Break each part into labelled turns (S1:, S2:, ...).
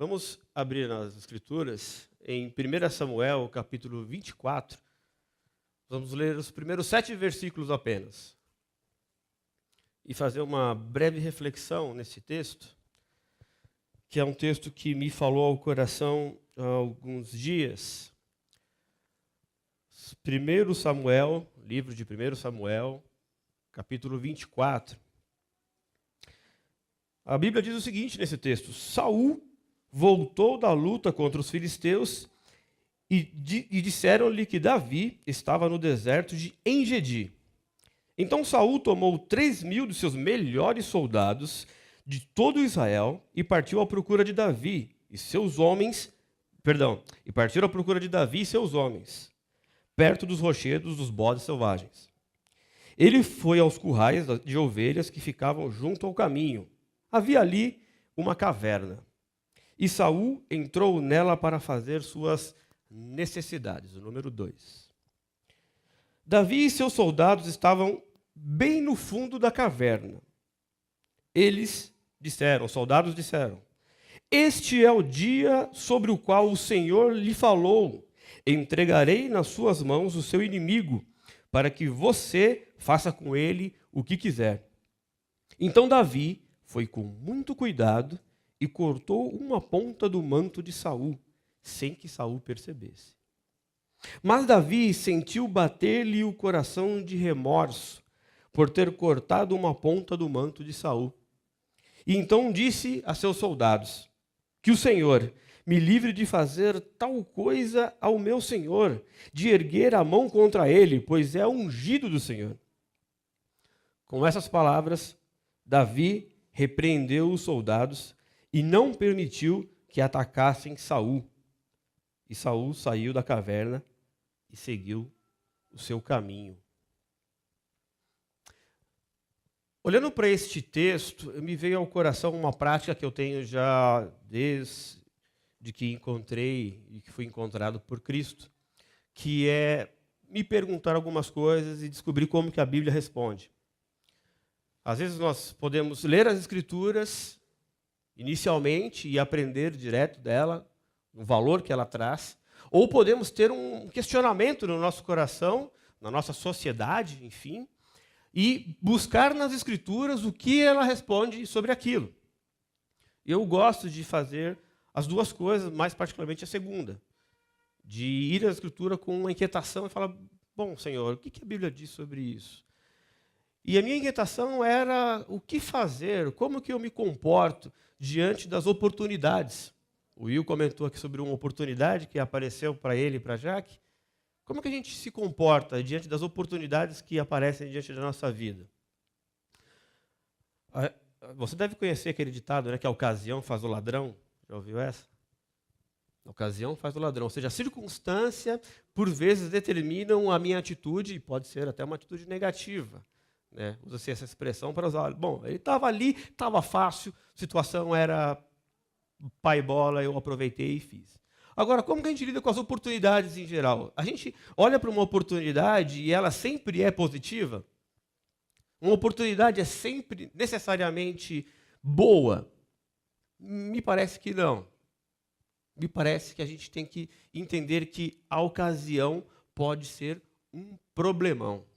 S1: Vamos abrir nas Escrituras, em 1 Samuel, capítulo 24. Vamos ler os primeiros 7 versículos apenas. E fazer uma breve reflexão nesse texto, que é um texto que me falou ao coração há alguns dias. 1 Samuel, livro de 1 Samuel, capítulo 24. A Bíblia diz o seguinte nesse texto: Saul voltou da luta contra os filisteus e disseram-lhe que Davi estava no deserto de En-Gedi. Então Saul tomou 3.000 de seus melhores soldados de todo Israel e partiu à procura de Davi e seus homens, perto dos rochedos dos bodes selvagens. Ele foi aos currais de ovelhas que ficavam junto ao caminho. Havia ali uma caverna. E Saul entrou nela para fazer suas necessidades. O número 2. Davi e seus soldados estavam bem no fundo da caverna. Os soldados disseram: Este é o dia sobre o qual o Senhor lhe falou. Entregarei nas suas mãos o seu inimigo, para que você faça com ele o que quiser. Então Davi foi com muito cuidado e cortou uma ponta do manto de Saul, sem que Saul percebesse. Mas Davi sentiu bater-lhe o coração de remorso por ter cortado uma ponta do manto de Saul. E então disse a seus soldados: Que o Senhor me livre de fazer tal coisa ao meu senhor, de erguer a mão contra ele, pois é ungido do Senhor. Com essas palavras, Davi repreendeu os soldados e não permitiu que atacassem Saul. E Saul saiu da caverna e seguiu o seu caminho. Olhando para este texto, me veio ao coração uma prática que eu tenho já desde que encontrei e que fui encontrado por Cristo, que é me perguntar algumas coisas e descobrir como que a Bíblia responde. Às vezes nós podemos ler as Escrituras inicialmente e aprender direto dela, o valor que ela traz, ou podemos ter um questionamento no nosso coração, na nossa sociedade, enfim, e buscar nas Escrituras o que ela responde sobre aquilo. Eu gosto de fazer as duas coisas, mais particularmente a segunda, de ir à Escritura com uma inquietação e falar: bom, Senhor, o que a Bíblia diz sobre isso? E a minha inquietação era o que fazer, como que eu me comporto diante das oportunidades. O Will comentou aqui sobre uma oportunidade que apareceu para ele e para a Jaque. Como que a gente se comporta diante das oportunidades que aparecem diante da nossa vida? Você deve conhecer aquele ditado, né, que a ocasião faz o ladrão. Já ouviu essa? A ocasião faz o ladrão. Ou seja, a circunstância, por vezes, determinam a minha atitude, e pode ser até uma atitude negativa. Né? Usa-se essa expressão para usar. Bom, ele estava ali, estava fácil, a situação era pai bola, eu aproveitei e fiz. Agora, como que a gente lida com as oportunidades em geral? A gente olha para uma oportunidade e ela sempre é positiva? Uma oportunidade é sempre necessariamente boa? Me parece que não. Me parece que a gente tem que entender que a ocasião pode ser um problemão.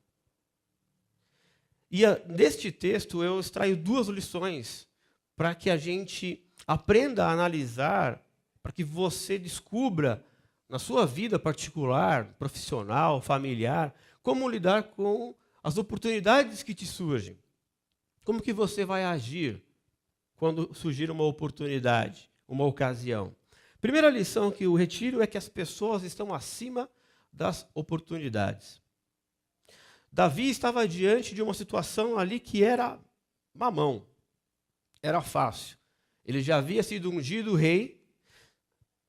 S1: E neste texto eu extraio 2 lições para que a gente aprenda a analisar, para que você descubra na sua vida particular, profissional, familiar, como lidar com as oportunidades que te surgem. Como que você vai agir quando surgir uma oportunidade, uma ocasião. Primeira lição que eu retiro é que as pessoas estão acima das oportunidades. Davi estava diante de uma situação ali que era mamão, era fácil. Ele já havia sido ungido rei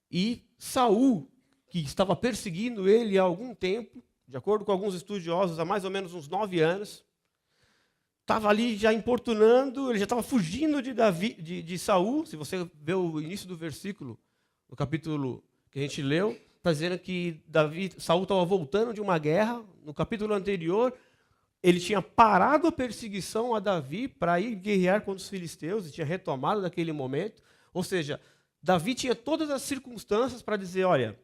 S1: e Saul, que estava perseguindo ele há algum tempo, de acordo com alguns estudiosos, há mais ou menos uns 9 anos, estava ali já importunando, ele já estava fugindo de Saul. Se você vê o início do versículo, no capítulo que a gente leu, está dizendo que Saul estava voltando de uma guerra. No capítulo anterior, ele tinha parado a perseguição a Davi para ir guerrear contra os filisteus, e tinha retomado daquele momento. Ou seja, Davi tinha todas as circunstâncias para dizer, olha,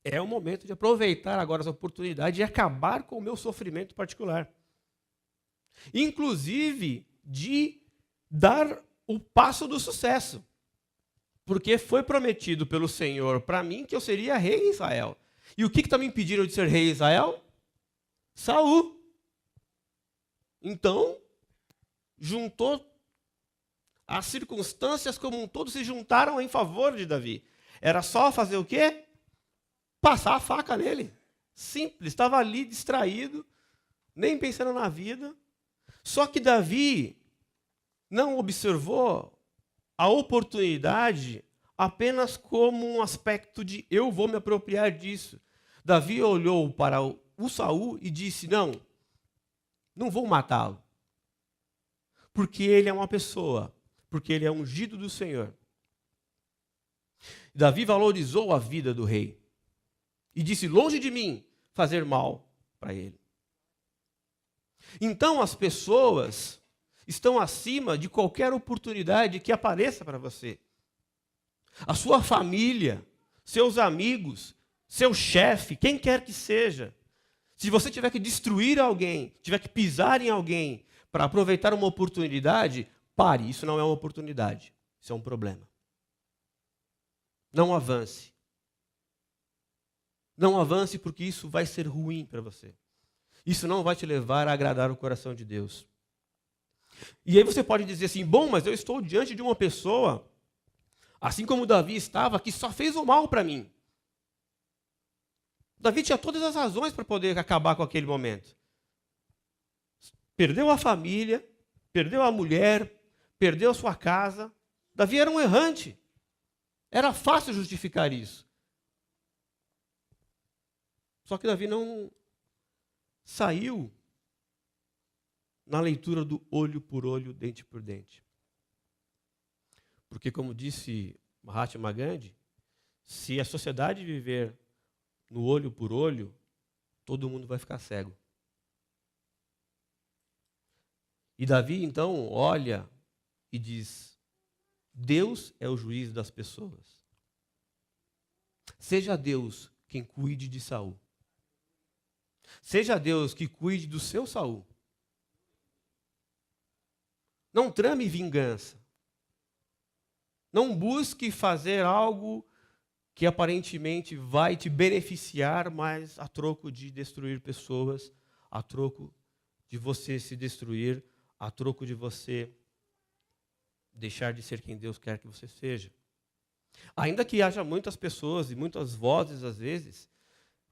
S1: é o momento de aproveitar agora essa oportunidade e acabar com o meu sofrimento particular. Inclusive, de dar o passo do sucesso. Porque foi prometido pelo Senhor para mim que eu seria rei em Israel. E o que está me impedindo de ser rei em Israel? Saul. Então, juntou as circunstâncias como um todo se juntaram em favor de Davi. Era só fazer o quê? Passar a faca nele. Simples, estava ali distraído, nem pensando na vida. Só que Davi não observou a oportunidade apenas como um aspecto de eu vou me apropriar disso. Davi olhou para o Saul e disse, não vou matá-lo. Porque ele é uma pessoa, porque ele é ungido do Senhor. Davi valorizou a vida do rei e disse, longe de mim fazer mal para ele. Então as pessoas estão acima de qualquer oportunidade que apareça para você. A sua família, seus amigos, seu chefe, quem quer que seja. Se você tiver que destruir alguém, tiver que pisar em alguém para aproveitar uma oportunidade, pare, isso não é uma oportunidade, isso é um problema. Não avance. Não avance porque isso vai ser ruim para você. Isso não vai te levar a agradar o coração de Deus. E aí você pode dizer assim, bom, mas eu estou diante de uma pessoa, assim como Davi estava, que só fez o mal para mim. Davi tinha todas as razões para poder acabar com aquele momento. Perdeu a família, perdeu a mulher, perdeu a sua casa. Davi era um errante. Era fácil justificar isso. Só que Davi não saiu na leitura do olho por olho, dente por dente. Porque, como disse Mahatma Gandhi, se a sociedade viver no olho por olho, todo mundo vai ficar cego. E Davi, então, olha e diz, Deus é o juiz das pessoas. Seja Deus quem cuide de Saul. Seja Deus que cuide do seu Saul. Não trame vingança. Não busque fazer algo que aparentemente vai te beneficiar, mas a troco de destruir pessoas, a troco de você se destruir, a troco de você deixar de ser quem Deus quer que você seja. Ainda que haja muitas pessoas e muitas vozes, às vezes,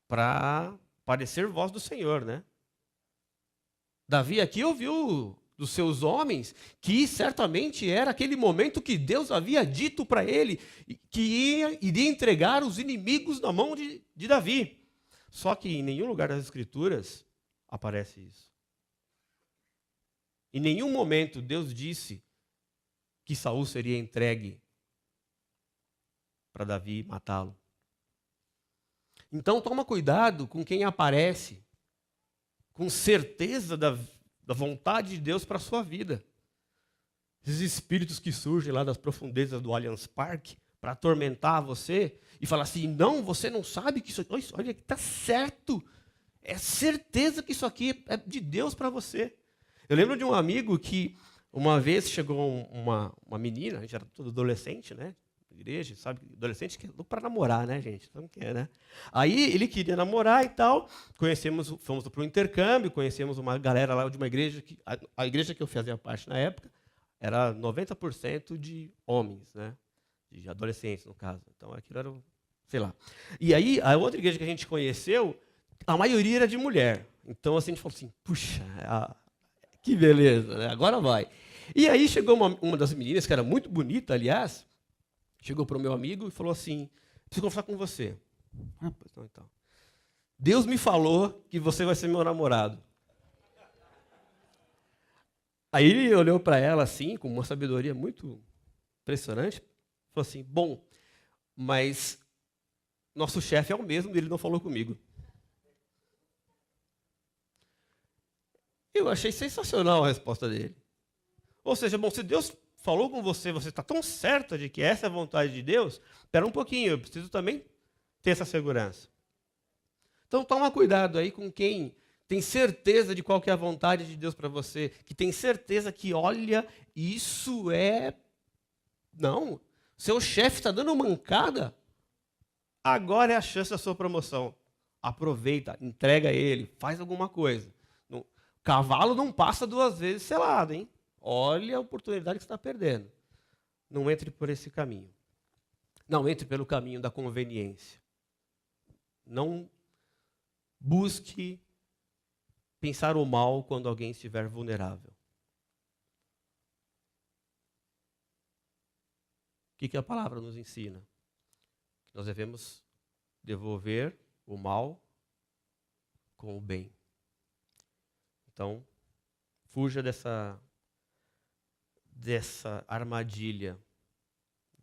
S1: para parecer voz do Senhor, né? Davi aqui ouviu dos seus homens que certamente era aquele momento que Deus havia dito para ele que iria entregar os inimigos na mão de Davi. Só que em nenhum lugar das Escrituras aparece isso. Em nenhum momento Deus disse que Saul seria entregue para Davi matá-lo. Então toma cuidado com quem aparece com certeza da vontade de Deus para a sua vida. Esses espíritos que surgem lá das profundezas do Allianz Parque para atormentar você e falar assim, não, você não sabe que isso, olha, está certo, é certeza que isso aqui é de Deus para você. Eu lembro de um amigo que uma vez chegou uma menina, a gente era todo adolescente, né? Igreja, sabe? Adolescente que é louco para namorar, né, gente? Então, né? Aí ele queria namorar e tal. Fomos para um intercâmbio, conhecemos uma galera lá de uma igreja, a igreja que eu fazia parte na época, era 90% de homens, né? De adolescentes, no caso. Então aquilo era, sei lá. E aí, a outra igreja que a gente conheceu, a maioria era de mulher. Então assim, a gente falou assim, puxa, que beleza, né? Agora vai. E aí chegou uma das meninas, que era muito bonita, aliás, chegou para o meu amigo e falou assim, preciso conversar com você. Pois não, então. Deus me falou que você vai ser meu namorado. Aí ele olhou para ela assim, com uma sabedoria muito impressionante, falou assim, bom, mas nosso chefe é o mesmo, ele não falou comigo. Eu achei sensacional a resposta dele. Ou seja, bom, se Deus falou com você, você está tão certa de que essa é a vontade de Deus, espera um pouquinho, eu preciso também ter essa segurança. Então toma cuidado aí com quem tem certeza de qual que é a vontade de Deus para você, que tem certeza que, olha, isso é... Não, seu chefe está dando mancada, agora é a chance da sua promoção. Aproveita, entrega ele, faz alguma coisa. O cavalo não passa 2 vezes selado, hein? Olha a oportunidade que você está perdendo. Não entre por esse caminho. Não entre pelo caminho da conveniência. Não busque pensar o mal quando alguém estiver vulnerável. O que a palavra nos ensina? Nós devemos devolver o mal com o bem. Então, fuja dessa armadilha,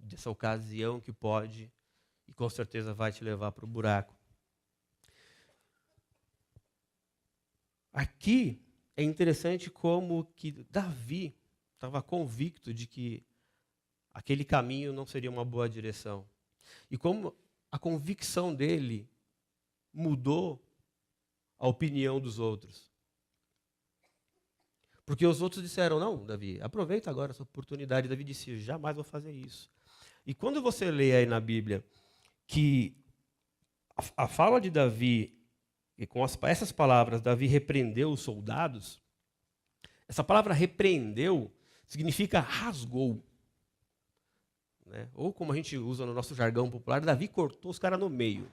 S1: dessa ocasião que pode e com certeza vai te levar para o buraco. Aqui é interessante como que Davi estava convicto de que aquele caminho não seria uma boa direção. E como a convicção dele mudou a opinião dos outros. Porque os outros disseram, não, Davi, aproveita agora essa oportunidade. Davi disse, jamais vou fazer isso. E quando você lê aí na Bíblia que a fala de Davi, e com essas palavras, Davi repreendeu os soldados, essa palavra repreendeu significa rasgou. Né? Ou como a gente usa no nosso jargão popular, Davi cortou os caras no meio.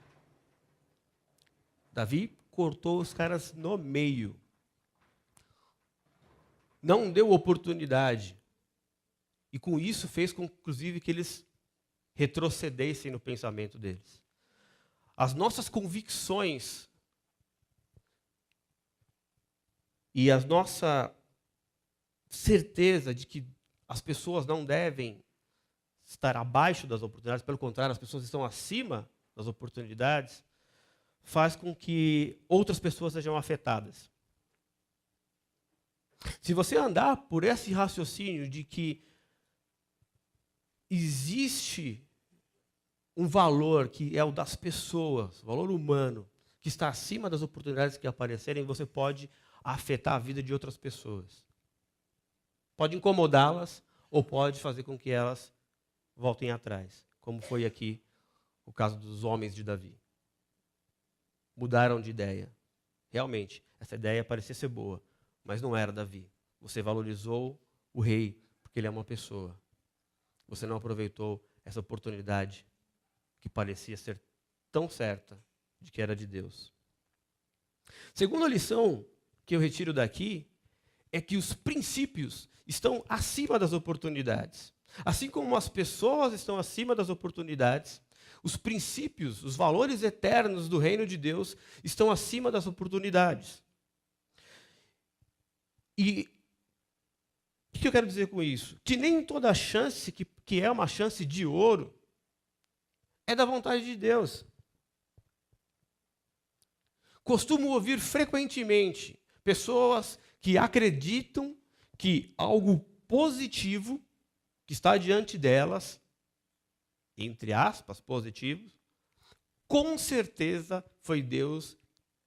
S1: Davi cortou os caras no meio. Não deu oportunidade. E com isso fez com, inclusive, que eles retrocedessem no pensamento deles. As nossas convicções e a nossa certeza de que as pessoas não devem estar abaixo das oportunidades, pelo contrário, as pessoas estão acima das oportunidades, faz com que outras pessoas sejam afetadas. Se você andar por esse raciocínio de que existe um valor que é o das pessoas, valor humano, que está acima das oportunidades que aparecerem, você pode afetar a vida de outras pessoas. Pode incomodá-las ou pode fazer com que elas voltem atrás, como foi aqui o caso dos homens de Davi. Mudaram de ideia. Realmente, essa ideia parecia ser boa, mas não era Davi. Você valorizou o rei porque ele é uma pessoa. Você não aproveitou essa oportunidade que parecia ser tão certa de que era de Deus. Segunda lição que eu retiro daqui é que os princípios estão acima das oportunidades. Assim como as pessoas estão acima das oportunidades, os princípios, os valores eternos do reino de Deus estão acima das oportunidades. E o que eu quero dizer com isso? Que nem toda chance que é uma chance de ouro é da vontade de Deus. Costumo ouvir frequentemente pessoas que acreditam que algo positivo que está diante delas, entre aspas, positivo, com certeza foi Deus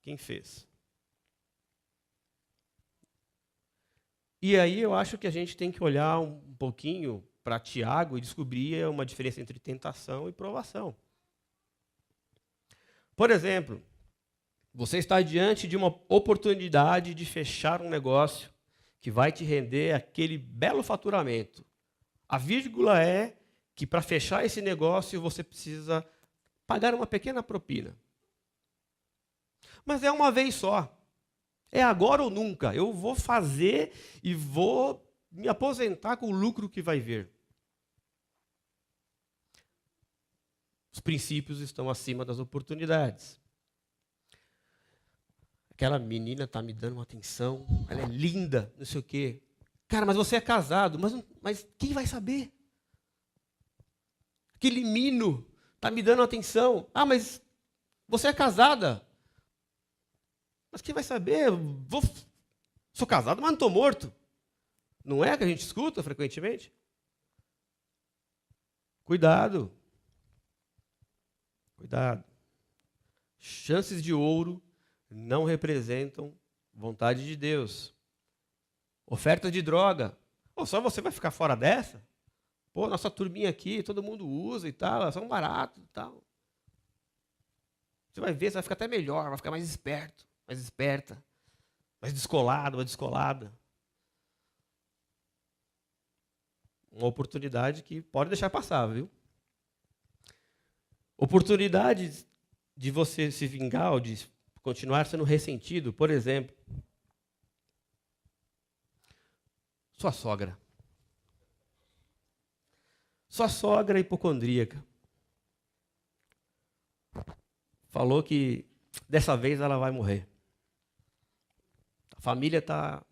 S1: quem fez. E aí eu acho que a gente tem que olhar um pouquinho para Tiago e descobrir uma diferença entre tentação e provação. Por exemplo, você está diante de uma oportunidade de fechar um negócio que vai te render aquele belo faturamento. A vírgula é que para fechar esse negócio você precisa pagar uma pequena propina. Mas é uma vez só. É agora ou nunca. Eu vou fazer e vou me aposentar com o lucro que vai vir. Os princípios estão acima das oportunidades. Aquela menina está me dando uma atenção, ela é linda, não sei o quê. Cara, mas você é casado, mas quem vai saber? Aquele mino está me dando atenção. Ah, mas você é casada. Mas quem vai saber? Sou casado, mas não estou morto. Não é que a gente escuta frequentemente? Cuidado. Cuidado. Chances de ouro não representam vontade de Deus. Oferta de droga. Pô, só você vai ficar fora dessa? Pô, nossa turminha aqui, todo mundo usa e tal, elas são baratos e tal. Você vai ver, você vai ficar até melhor, vai ficar mais esperto, mais esperta, mais descolado, mais descolada. Uma oportunidade que pode deixar passar, viu? Oportunidade de você se vingar ou de continuar sendo ressentido, por exemplo, sua sogra. Sua sogra hipocondríaca falou que dessa vez ela vai morrer. A família tá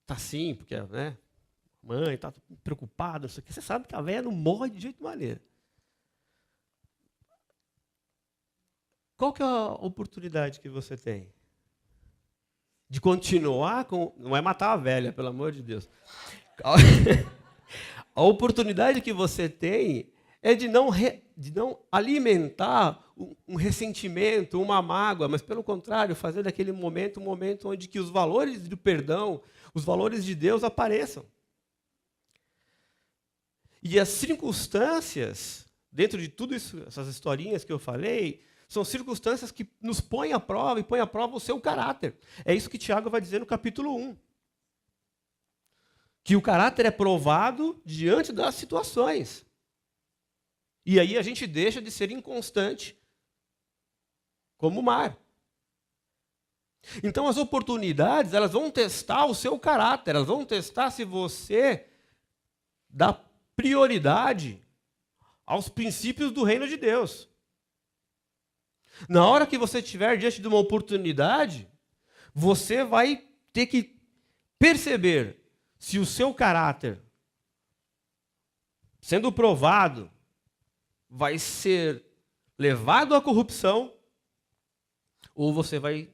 S1: assim, porque, né? Mãe tá preocupada, não sei o quê. Você sabe que a velha não morre de jeito maneira. Qual que é a oportunidade que você tem? De continuar com... Não é matar a velha, pelo amor de Deus. A oportunidade que você tem é de não alimentar um ressentimento, uma mágoa, mas, pelo contrário, fazer daquele momento um momento onde que os valores do perdão, os valores de Deus apareçam. E as circunstâncias, dentro de tudo isso, essas historinhas que eu falei, são circunstâncias que nos põem à prova e põem à prova o seu caráter. É isso que Tiago vai dizer no capítulo 1. Que o caráter é provado diante das situações. E aí a gente deixa de ser inconstante como o mar. Então as oportunidades, elas vão testar o seu caráter, elas vão testar se você dá prioridade aos princípios do reino de Deus. Na hora que você estiver diante de uma oportunidade, você vai ter que perceber se o seu caráter, sendo provado, vai ser levado à corrupção, ou você vai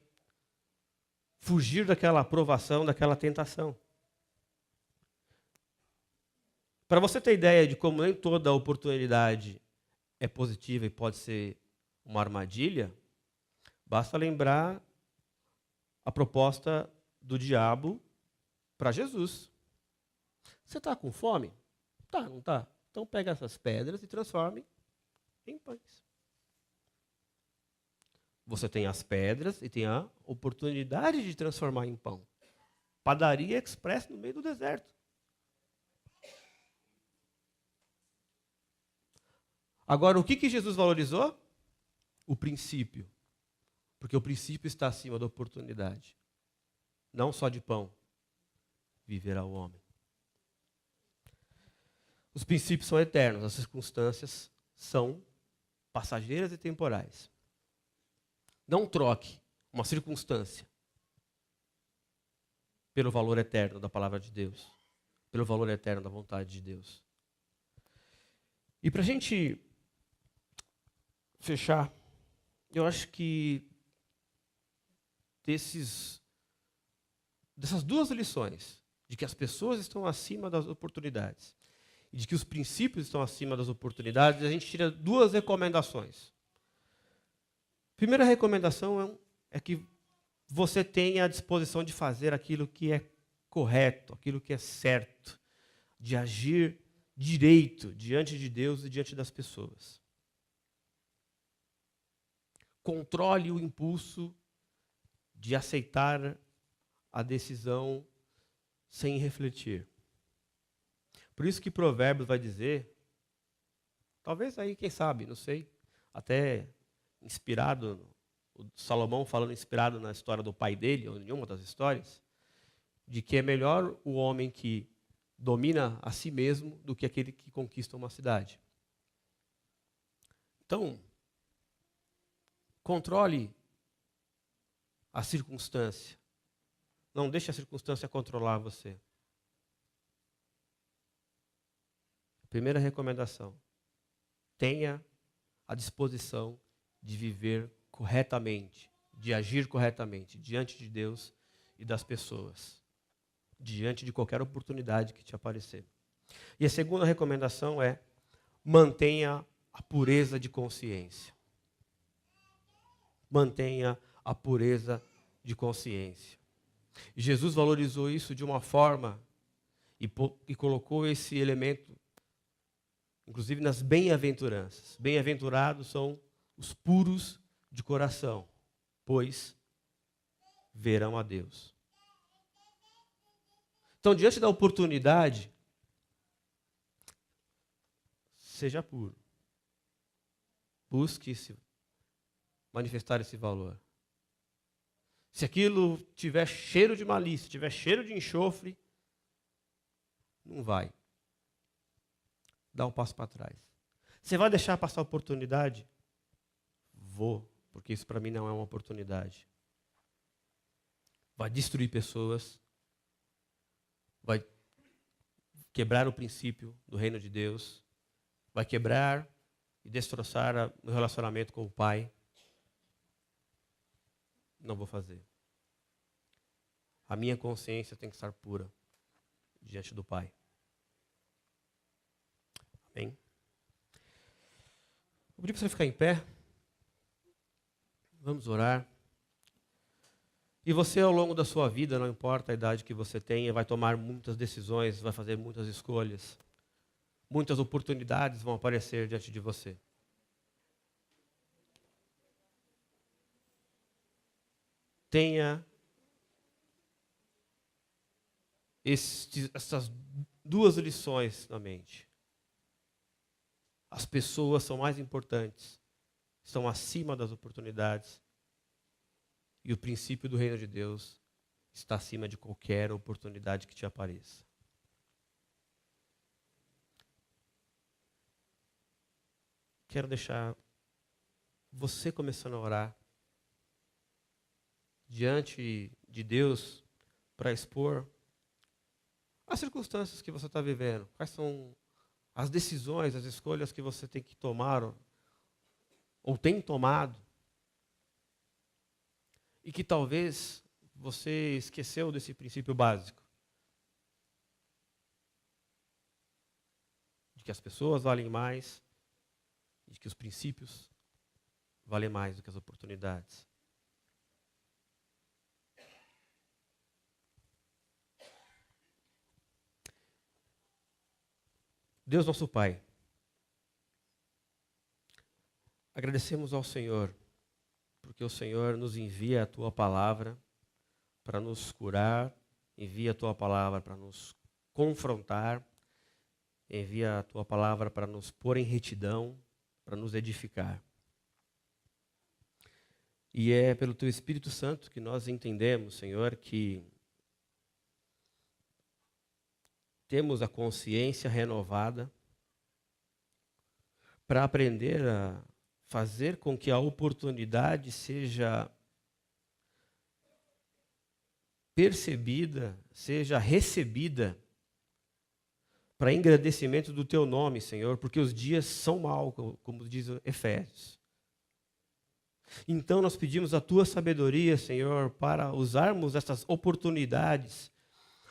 S1: fugir daquela aprovação, daquela tentação. Para você ter ideia de como nem toda oportunidade é positiva e pode ser uma armadilha, basta lembrar a proposta do diabo para Jesus. Você está com fome? Tá, não está? Então pega essas pedras e transforme em pães. Você tem as pedras e tem a oportunidade de transformar em pão. Padaria Express no meio do deserto. Agora, o que Jesus valorizou? O princípio. Porque o princípio está acima da oportunidade. Não só de pão viverá o homem. Os princípios são eternos, as circunstâncias são passageiras e temporais. Não troque uma circunstância pelo valor eterno da palavra de Deus, pelo valor eterno da vontade de Deus. E para a gente fechar, eu acho que dessas duas lições, de que as pessoas estão acima das oportunidades e de que os princípios estão acima das oportunidades, a gente tira duas recomendações. Primeira recomendação é que você tenha a disposição de fazer aquilo que é correto, aquilo que é certo, de agir direito diante de Deus e diante das pessoas. Controle o impulso de aceitar a decisão sem refletir. Por isso que Provérbios vai dizer, talvez aí, quem sabe, não sei, até inspirado, o Salomão falando inspirado na história do pai dele, ou em uma das histórias, de que é melhor o homem que domina a si mesmo do que aquele que conquista uma cidade. Então, controle a circunstância. Não deixe a circunstância controlar você. Primeira recomendação. Tenha a disposição de viver corretamente, de agir corretamente diante de Deus e das pessoas, diante de qualquer oportunidade que te aparecer. E a segunda recomendação é mantenha a pureza de consciência. Mantenha a pureza de consciência. E Jesus valorizou isso de uma forma e colocou esse elemento, inclusive nas bem-aventuranças. Bem-aventurados são os puros de coração, pois verão a Deus. Então, diante da oportunidade, seja puro. Busque manifestar esse valor. Se aquilo tiver cheiro de malícia, tiver cheiro de enxofre, não vai. Dá um passo para trás. Você vai deixar passar a oportunidade? Vou, porque isso para mim não é uma oportunidade. Vai destruir pessoas, vai quebrar o princípio do reino de Deus, vai quebrar e destroçar o relacionamento com o Pai. Não vou fazer. A minha consciência tem que estar pura diante do Pai. Amém? Vou pedir para você ficar em pé. Vamos orar. E você, ao longo da sua vida, não importa a idade que você tenha, vai tomar muitas decisões, vai fazer muitas escolhas. Muitas oportunidades vão aparecer diante de você. Tenha essas duas lições na mente. As pessoas são mais importantes, estão acima das oportunidades. E o princípio do reino de Deus está acima de qualquer oportunidade que te apareça. Quero deixar você começando a orar diante de Deus para expor as circunstâncias que você está vivendo. Quais são as decisões, as escolhas que você tem que tomar ou tem tomado. E que talvez você esqueceu desse princípio básico. De que as pessoas valem mais, de que os princípios valem mais do que as oportunidades. Deus nosso Pai, agradecemos ao Senhor, porque o Senhor nos envia a Tua palavra para nos curar, envia a Tua palavra para nos confrontar, envia a Tua palavra para nos pôr em retidão, para nos edificar. E é pelo Teu Espírito Santo que nós entendemos, Senhor, que temos a consciência renovada para aprender a fazer com que a oportunidade seja percebida, seja recebida para engrandecimento do Teu nome, Senhor, porque os dias são maus, como diz Efésios. Então nós pedimos a Tua sabedoria, Senhor, para usarmos essas oportunidades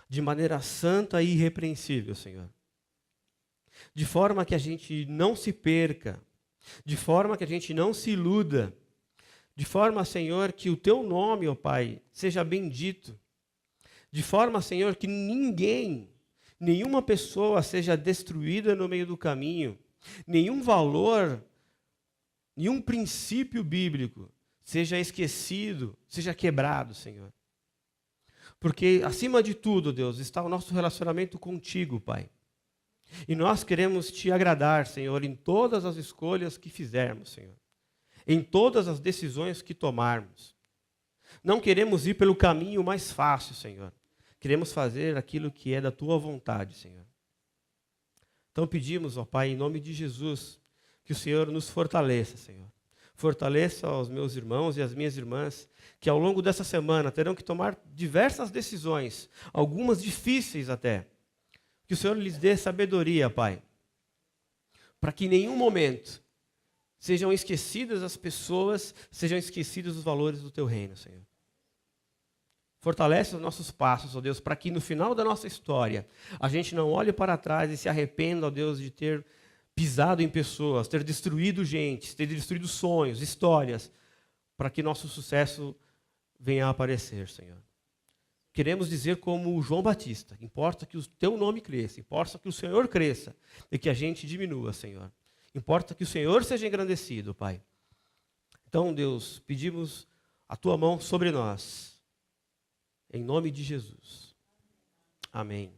S1: de maneira santa e irrepreensível, Senhor. De forma que a gente não se perca, de forma que a gente não se iluda, de forma, Senhor, que o Teu nome, ó Pai, seja bendito, de forma, Senhor, que nenhuma pessoa seja destruída no meio do caminho, nenhum valor, nenhum princípio bíblico seja esquecido, seja quebrado, Senhor. Porque, acima de tudo, Deus, está o nosso relacionamento contigo, Pai. E nós queremos Te agradar, Senhor, em todas as escolhas que fizermos, Senhor. Em todas as decisões que tomarmos. Não queremos ir pelo caminho mais fácil, Senhor. Queremos fazer aquilo que é da Tua vontade, Senhor. Então pedimos, ó Pai, em nome de Jesus, que o Senhor nos fortaleça, Senhor. Fortaleça os meus irmãos e as minhas irmãs, que ao longo dessa semana terão que tomar diversas decisões, algumas difíceis até. Que o Senhor lhes dê sabedoria, Pai, para que em nenhum momento sejam esquecidas as pessoas, sejam esquecidos os valores do Teu reino, Senhor. Fortalece os nossos passos, ó Deus, para que no final da nossa história a gente não olhe para trás e se arrependa, ó Deus, de ter pisado em pessoas, ter destruído gente, ter destruído sonhos, histórias, para que nosso sucesso venha a aparecer, Senhor. Queremos dizer como João Batista, importa que o teu nome cresça, importa que o Senhor cresça e que a gente diminua, Senhor. Importa que o Senhor seja engrandecido, Pai. Então, Deus, pedimos a tua mão sobre nós, em nome de Jesus. Amém.